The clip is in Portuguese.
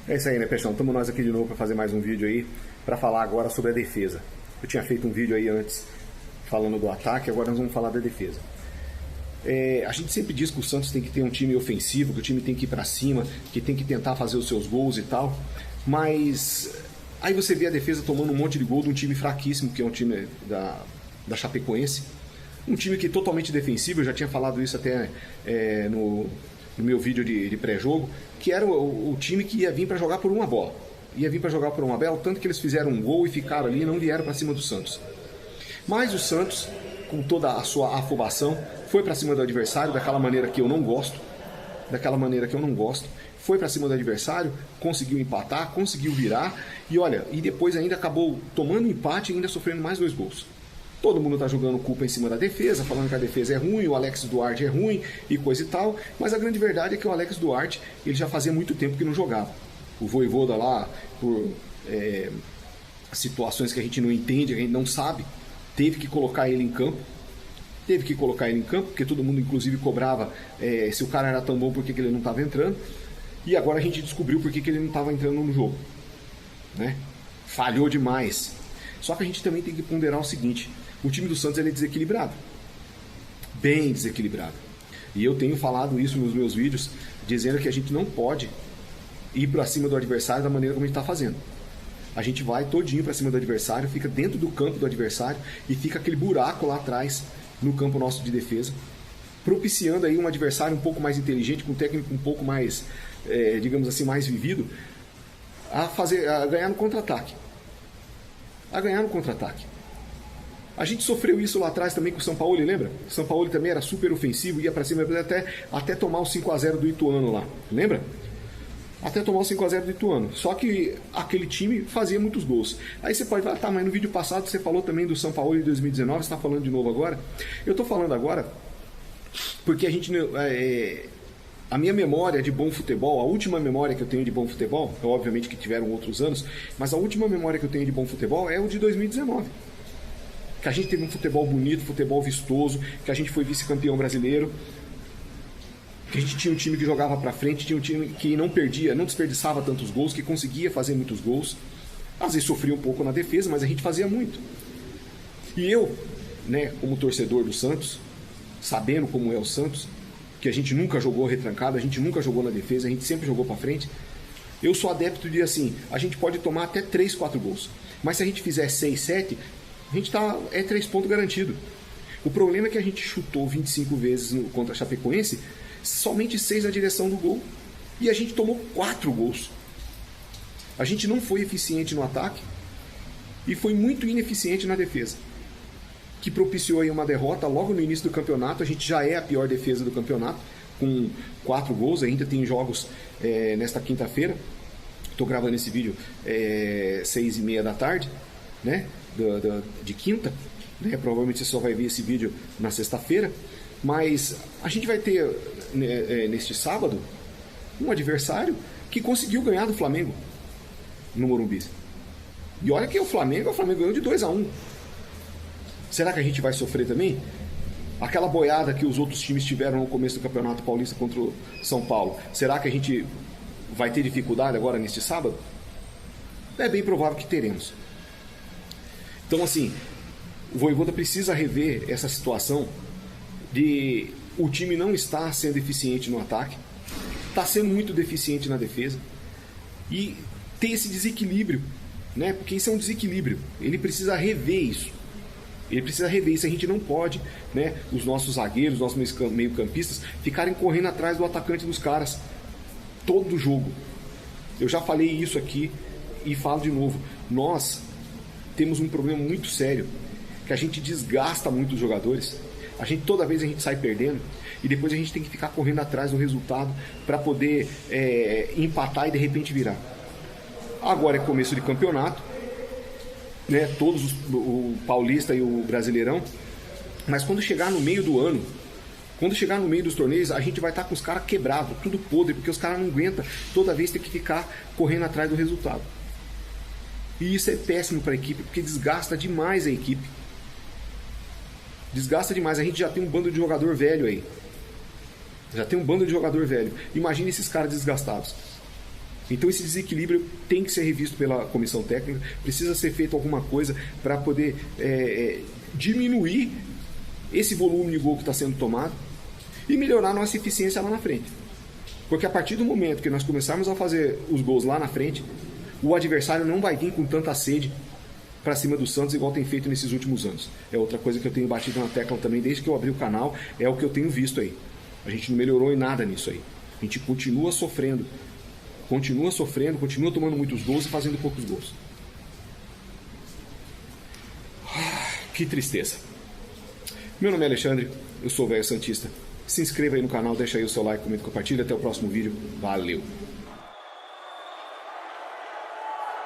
É isso aí, né, Peixão? Estamos nós aqui de novo para fazer mais um vídeo aí, para falar agora sobre a defesa. Eu tinha feito um vídeo aí antes falando do ataque, agora nós vamos falar da defesa. A gente sempre diz que o Santos tem que ter um time ofensivo, que o time tem que ir para cima, que tem que tentar fazer os seus gols e tal, mas aí você vê a defesa tomando um monte de gol de um time fraquíssimo, que é um time da Chapecoense. Um time que é totalmente defensivo, eu já tinha falado isso até no meu vídeo de pré-jogo, que era o time que ia vir para jogar por uma bola. Ia vir para jogar por uma bola, tanto que eles fizeram um gol e ficaram ali e não vieram para cima do Santos. Mas o Santos, com toda a sua afobação, foi para cima do adversário daquela maneira que eu não gosto. Foi para cima do adversário, conseguiu empatar, conseguiu virar e olha, e depois ainda acabou tomando empate e ainda sofrendo mais 2 gols. Todo mundo está jogando culpa em cima da defesa, falando que a defesa é ruim, o Alex Duarte é ruim e coisa e tal, mas a grande verdade é que o Alex Duarte ele já fazia muito tempo que não jogava. O Vojvoda lá, por situações que a gente não entende, que a gente não sabe, teve que colocar ele em campo. Porque todo mundo inclusive cobrava se o cara era tão bom, por que ele não estava entrando. E agora a gente descobriu por que ele não estava entrando no jogo, né? Falhou demais. Só que a gente também tem que ponderar o seguinte: o time do Santos ele é desequilibrado, bem desequilibrado. E eu tenho falado isso nos meus vídeos, dizendo que a gente não pode ir para cima do adversário da maneira como a gente está fazendo. A gente vai todinho para cima do adversário, fica dentro do campo do adversário e fica aquele buraco lá atrás no campo nosso de defesa, propiciando aí um adversário um pouco mais inteligente, com um técnico um pouco mais, digamos assim, mais vivido, a ganhar no contra-ataque. A gente sofreu isso lá atrás também com o São Paulo, lembra? O São Paulo também era super ofensivo, ia para cima até tomar o 5-0 do Ituano lá, lembra? Até tomar o 5-0 do Ituano. Só que aquele time fazia muitos gols. Aí você pode falar, tá, mas no vídeo passado você falou também do São Paulo de 2019, você está falando de novo agora? Eu estou falando agora porque a gente... a minha memória de bom futebol, a última memória que eu tenho de bom futebol, obviamente que tiveram outros anos, mas a última memória que eu tenho de bom futebol é o de 2019. Que a gente teve um futebol bonito, futebol vistoso, que a gente foi vice-campeão brasileiro, que a gente tinha um time que jogava pra frente, tinha um time que não perdia, não desperdiçava tantos gols, que conseguia fazer muitos gols. Às vezes sofria um pouco na defesa, mas a gente fazia muito. E eu, né, como torcedor do Santos, sabendo como é o Santos, que a gente nunca jogou retrancado, a gente nunca jogou na defesa, a gente sempre jogou pra frente, eu sou adepto de assim, a gente pode tomar até 3, 4 gols, mas se a gente fizer 6, 7, a gente é 3 pontos garantido. O problema é que a gente chutou 25 vezes contra a Chapecoense, somente 6 na direção do gol, e a gente tomou 4 gols. A gente não foi eficiente no ataque e foi muito ineficiente na defesa, que propiciou aí uma derrota logo no início do campeonato. A gente já é a pior defesa do campeonato, com 4 gols, ainda tem jogos nesta quinta-feira. Estou gravando esse vídeo 6h30 da tarde, né, de quinta, né? Provavelmente você só vai ver esse vídeo na sexta-feira, mas a gente vai ter neste sábado um adversário que conseguiu ganhar do Flamengo no Morumbi. E olha que o Flamengo ganhou de 2-1. Será que a gente vai sofrer também? Aquela boiada que os outros times tiveram no começo do Campeonato Paulista contra o São Paulo, será que a gente vai ter dificuldade agora neste sábado? É bem provável que teremos. Então assim, o Vojvoda precisa rever essa situação de o time não estar sendo eficiente no ataque, está sendo muito deficiente na defesa e ter esse desequilíbrio, né? Porque isso é um desequilíbrio. Ele precisa rever isso. A gente não pode, né, os nossos zagueiros, os nossos meio-campistas ficarem correndo atrás do atacante dos caras todo o jogo. Eu já falei isso aqui e falo de novo. Nós temos um problema muito sério, que a gente desgasta muito os jogadores. Toda vez a gente sai perdendo e depois a gente tem que ficar correndo atrás do resultado para poder empatar e de repente virar. Agora é começo de campeonato, né? Todos o Paulista e o Brasileirão, mas quando chegar no meio do ano, quando chegar no meio dos torneios, a gente vai estar com os caras quebrados, tudo podre, porque os caras não aguentam toda vez ter que ficar correndo atrás do resultado. E isso é péssimo para a equipe, porque desgasta demais a equipe. Desgasta demais. A gente já tem um bando de jogador velho aí. Imagina esses caras desgastados. Então esse desequilíbrio tem que ser revisto pela comissão técnica, precisa ser feito alguma coisa para poder diminuir esse volume de gol que está sendo tomado e melhorar a nossa eficiência lá na frente. Porque a partir do momento que nós começarmos a fazer os gols lá na frente, o adversário não vai vir com tanta sede para cima do Santos igual tem feito nesses últimos anos. É outra coisa que eu tenho batido na tecla também desde que eu abri o canal, é o que eu tenho visto aí. A gente não melhorou em nada nisso aí. A gente continua sofrendo, continua tomando muitos gols e fazendo poucos gols. Que tristeza. Meu nome é Alexandre, eu sou o Velho Santista. Se inscreva aí no canal, deixa aí o seu like, comenta, compartilha. Até o próximo vídeo. Valeu!